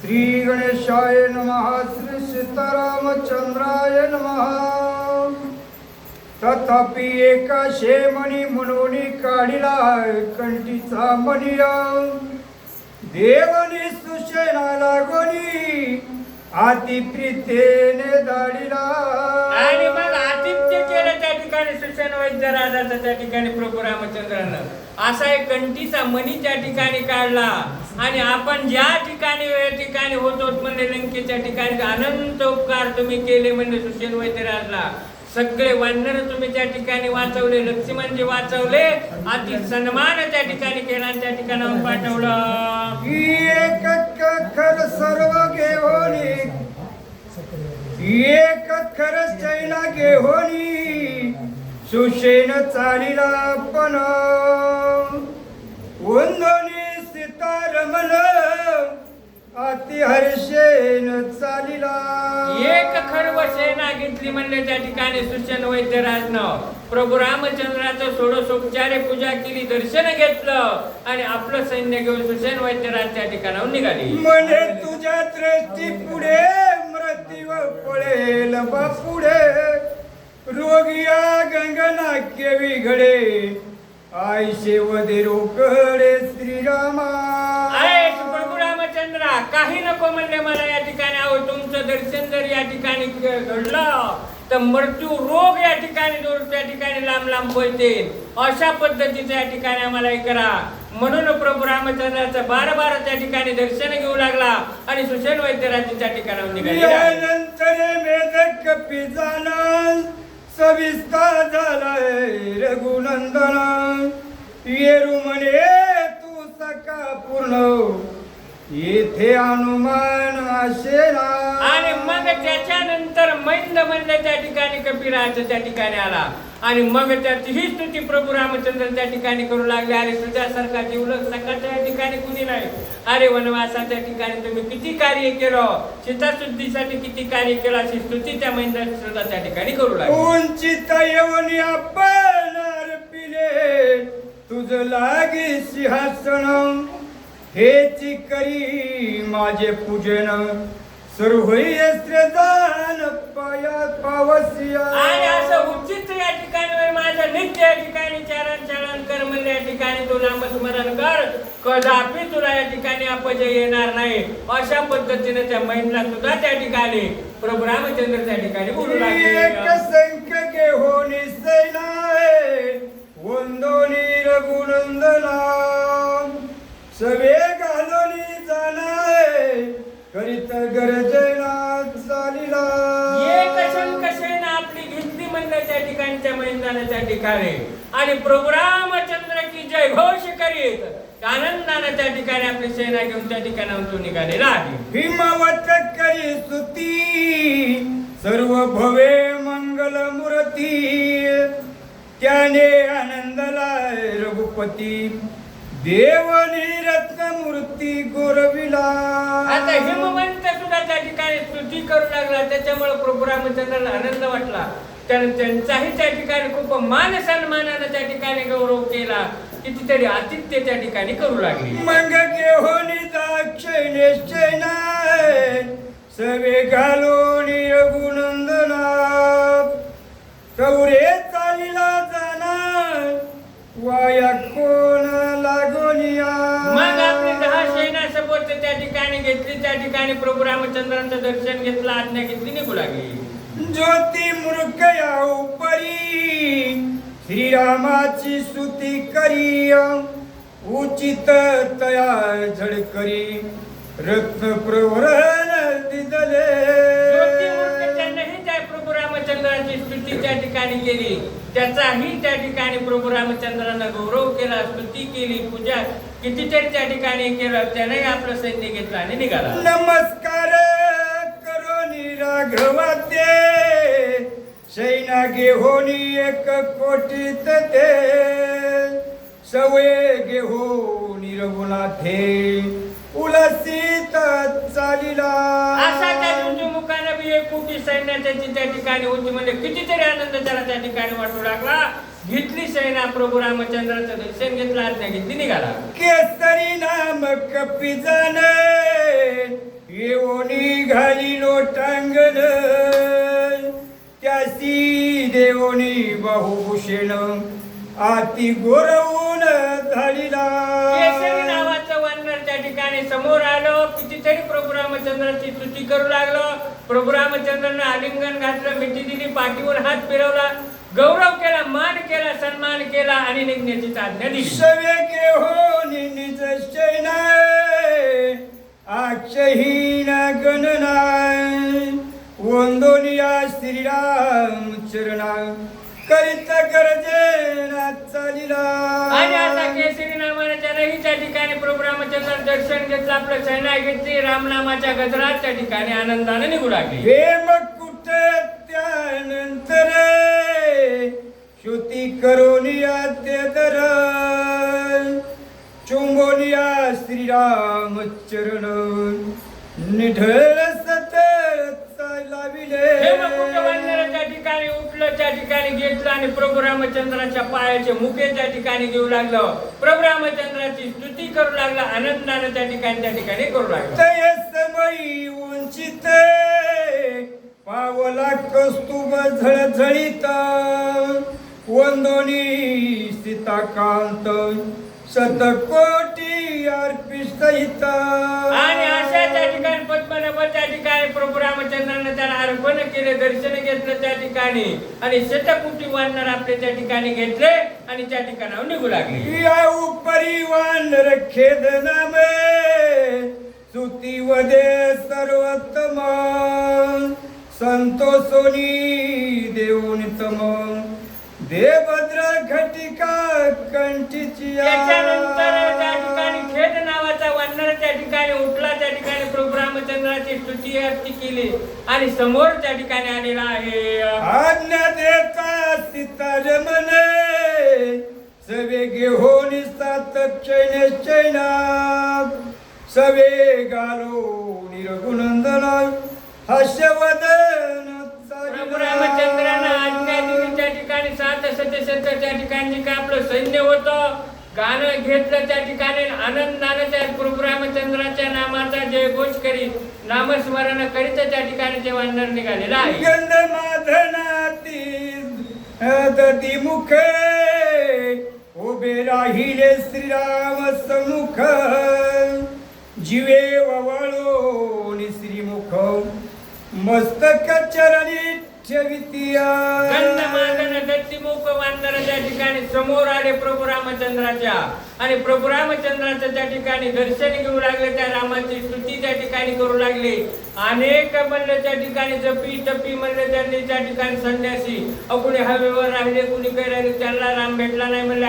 श्री गणेशाय नमः श्री सीतारामचंद्राय नमः। तथापि एका शेमणी म्हणून काढिला कंठीचा मणिया देवनी सुशेना लागोनी अति प्रीतेने दाढीला। आणि मग आतिथ्य केलं त्या ठिकाणी सुषेण वैद्य राजाचं त्या ठिकाणी प्रभू रामचंद्रानं असा एक कंठीचा मणी त्या ठिकाणी काढला। आणि आपण ज्या ठिकाणी होतो म्हणजे लंकेच्या ठिकाणी अनंत उपकार तुम्ही केले म्हणजे सुषेण वैद्य राजला सगळे वानर तुम्ही त्या ठिकाणी वाचवले, लक्ष्मणजी वाचवले, अति सन्मान त्या ठिकाणी केला त्या ठिकाणाहून पाठवलं। एक खर सर्व घेऊनी एक खर चैना घेऊनी सुषेण चालिला पण वंदोनी सीतारमण अति हर्षेन चालिला। एक खर्व सेना घेतली म्हणले त्या ठिकाणी सुषेण वैद्यराजनं प्रभू रामचंद्राचं षोडशोपचारे पूजा केली, दर्शन घेतलं आणि आपलं सैन्य घेऊन सुषेण वैद्यराज त्या ठिकाणाहून निघाली। म्हणे तुझ्या दृष्टी पुढे मृत्यू पळेल बापुढे रोगिया गंगना केवी घडे आयशे वदे रोकडे श्रीरामा। प्रभू रामचंद्रा काही नको म्हणले मला या ठिकाणी आहो, तुमचं दर्शन जर या ठिकाणी घडलं तर मृत्यू रोग या ठिकाणी दूर त्या ठिकाणी लांब लांब पळतील, अशा पद्धतीचं या ठिकाणी आम्हाला हे करा। म्हणून प्रभू रामचंद्राचं बार त्या ठिकाणी दर्शन घेऊ लागला आणि सुषेण वैद्यराज त्या ठिकाणाहून निघाले। नंतर मेदक पिजाना सविस्ता झालाय रघुनंदन येरू म्हणे तू सका पूर्ण येथे अनुमान असेना। आणि मग त्याच्यानंतर मैंद म्हणले त्या ठिकाणी कपिराज त्या ठिकाणी आला आणि मग त्याची ही स्तुती प्रभू रामचंद्र त्या ठिकाणी करू लागले। अरे तुझ्यासारखा जीवलग सकाळच्या या ठिकाणी कुणी नाही, अरे वनवासाच्या ठिकाणी तुम्ही किती कार्य केलं, चिताशुद्धीसाठी किती कार्य केलं, अशी स्तुती त्या मैंद्राची सुद्धा त्या ठिकाणी करू लागले। उंचित येऊन आपण अर्पिले तुझ लागी सिंहासन हेची करी माझे पूजन सर्व श्रदान पाया पावसिया। आणि असं उचित या ठिकाणी माझं नित्य या ठिकाणी चरण कर म्हणले या ठिकाणी तू नामस्मरण कर, कदापि तुला या ठिकाणी अपजय येणार नाही, अशा पद्धतीने त्या महिला सुद्धा त्या ठिकाणी प्रभू रामचंद्र त्या ठिकाणी बोलू लागले। एक संख्य घेऊन सैनाय वंदोनी रघुनंदना सवे घालोनी जाणाय करीत गरजेना चालिला। एक शंख सेना आपली घेतली म्हणलं त्या ठिकाणी त्या मैदानाच्या त्या ठिकाणी आणि प्रभू रामचंद्र की जय घोष करीत आनंदाने त्या ठिकाणी आपली सेना घेऊन त्या ठिकाणाहून तो निघालेला आहे। हिमवत करी स्तुती सर्व भवे मंगल मूर्ती त्याने आनंदला रघुपती देवनी रत्नमूर्ती गोरविला। आता हिमवंत सुद्धा त्या ठिकाणी स्तुती करू लागला, त्याच्यामुळे प्रभू रामचंद्राला आनंद वाटला, त्यांचाही त्या ठिकाणी खूप मान सन्मानाने त्या ठिकाणी गौरव केला, कितीतरी आतिथ्य त्या ठिकाणी करू लागले। मग घेऊन दाक्षिणेश्वना सवे घालून रघुनंदना कौरे चालिला जाणार वाया कोण लागोनिया। मग आपली 10 सेना सोबत त्या ठिकाणी घेतली, त्या ठिकाणी प्रभू रामचंद्रांचं दर्शन घेतलं, आज्ञा घेतली, निघू लागली। ज्योती मूर्खया उपरी श्रीरामाची स्तुती करी उचित तया झळकरी रत्न प्रवरण दिदले। प्रभू रामचंद्राची स्तुती त्या ठिकाणी केली, त्याचाही त्या ठिकाणी प्रभू रामचंद्रानं गौरव केला, स्तुती केली, पूजा कितीतरी त्या ठिकाणी केलं, त्याने आपलं सैन्य घेतलं आणि निघाला। नमस्कार करोनी राघवाते सैना घेऊनी एक कोटीत ते सवय घेऊनी रघुनाथे उलसित चालिला। असा त्या मुखानं बी एक कोटी सैन्याची त्या ठिकाणी होती म्हणजे कितीतरी आनंद त्याला त्या ठिकाणी वाटू लागला। घेतली सेना प्रभू रामचंद्राचं दर्शन घेतलं, आज्ञा घेतली, निघाला। केसरी नाम कपिजन येवोनी घाली लोटांगण त्यासी देवोनी बहुभूषण आती गोरवून धाडिला. केसरी नावाचं वानर त्या ठिकाणी समोर आलो. कितीतरी प्रभू रामचंद्राची स्तुती करू लागलो. प्रभू रामचंद्रानं आलिंगन घातलं, मिठी दिली, पाठीवर हात फिरवला, गौरव केला, मान केला, सन्मान केला आणि निघण्याची आज्ञा दिली. सवे के हो निज शैनाय आक्षहीन गणनाय वंदोनिया श्रीराम चरणा करित गरजेना चालिला. आणि असा केसरी नावाने त्यानंही त्या ठिकाणी प्रभू रामचंद्र दर्शन घेतलं, आपलं सैना घेतली, रामनामाच्या गजरात त्या ठिकाणी आनंदाने निघू लागली. प्रेम कुठ त्यानंतर श्रुती करोनिया ते दर चुंबोनिया श्रीराम चरण निढळ सतर चालाविले. हे मग वानर त्या ठिकाणी उठलं, त्या ठिकाणी घेतलं आणि प्रभू रामचंद्राच्या पायाचे मुके त्या ठिकाणी घेऊ लागलं. प्रभू रामचंद्राची स्तुती करू लागला, आनंदाने त्या ठिकाणी करू लागला. तय समयी उंचित पावला कस्तुभ झळझळीत वंदोनी सीताकांत शतकोटी अर्पित. आणि अशा त्या ठिकाणी पद्मनाभ त्या ठिकाणी प्रभू रामचंद्राने त्याला अर्पण केले, दर्शन घेतलं त्या ठिकाणी आणि शतकोटी वानर आपले त्या ठिकाणी घेतले आणि त्या ठिकाणावर निघू लागले. या उपरी वानर खेद नामे स्तुती वदे सर्वोत्तम संतोषोनी देवोनितम देवभद्र घटिका कंठीची. त्याच्यानंतर त्या ठिकाणी खेद नावाचा वानर त्या ठिकाणी उठला, त्या ठिकाणी प्रभू रामचंद्राची स्तुती आरती केली आणि समोर त्या ठिकाणी आलेला आहे. आज्ञा देता सीता रमणे सवे घेऊन सात चैना सवे गालो निरगुनंदन हर्षवदन. प्रभू रामचंद्रानं आज्ञा दिली, त्या ठिकाणी 7 सदस्यांचं त्या ठिकाणी काय आपलं सैन्य होतं, गाणं घेतलं त्या ठिकाणी आनंदाने त्या प्रभू रामचंद्राच्या नामाचा जयघोष करीत नामस्मरण करीत त्या ठिकाणी ते वानर निघालेला आहे. गंध माधनाती दती मुखे उभे राहिले श्रीराम समुख जीवे ववळो श्रीमुख मस्तक चरणी ठेवितिया. गंधमादन दत्तिमुख वानर त्या ठिकाणी समोर आले प्रभू रामचंद्राच्या आणि प्रभू रामचंद्राचं त्या ठिकाणी दर्शन घेऊ लागले, त्या रामाची स्तुती त्या ठिकाणी करू लागले. अनेक म्हणले त्या ठिकाणी जपी तपी म्हणले त्यांनी त्या ठिकाणी संन्यासी, कुणी हवेवर राहिले, कुणी काही राहिले, त्यांना राम भेटला नाही म्हणले.